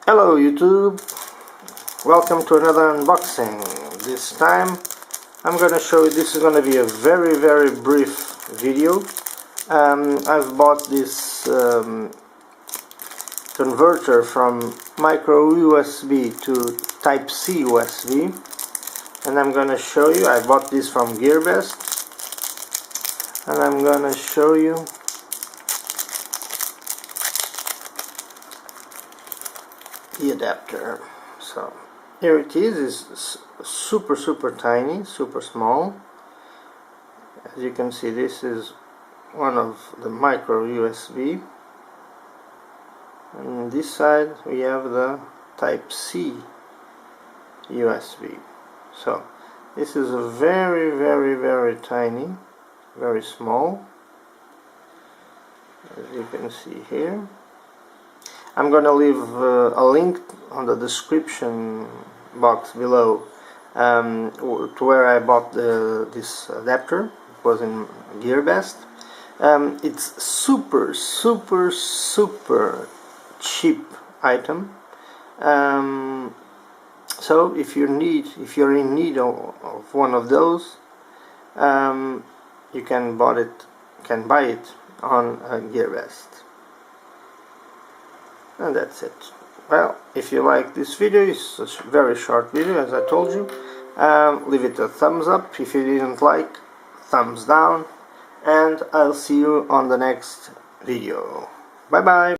Hello YouTube, welcome to another unboxing. This time I'm gonna show you, this is gonna be a very brief video. I've bought this converter from micro USB to Type-C USB, and I'm gonna show you, I bought this from GearBest, and I'm gonna show you the adapter. So here it is. It's super tiny, super small. As you can see, this is one of the micro USB, and on this side we have the Type-C USB. So this is a very tiny, very small, as you can see here. I'm gonna leave a link on the description box below to where I bought this adapter. It was in GearBest. It's super cheap item. So if you're in need of one of those, you can buy it on GearBest. And that's it. Well, if you like this video, it's a very short video, as I told you. Leave it a thumbs up. If you didn't like, thumbs down. And I'll see you on the next video. Bye bye.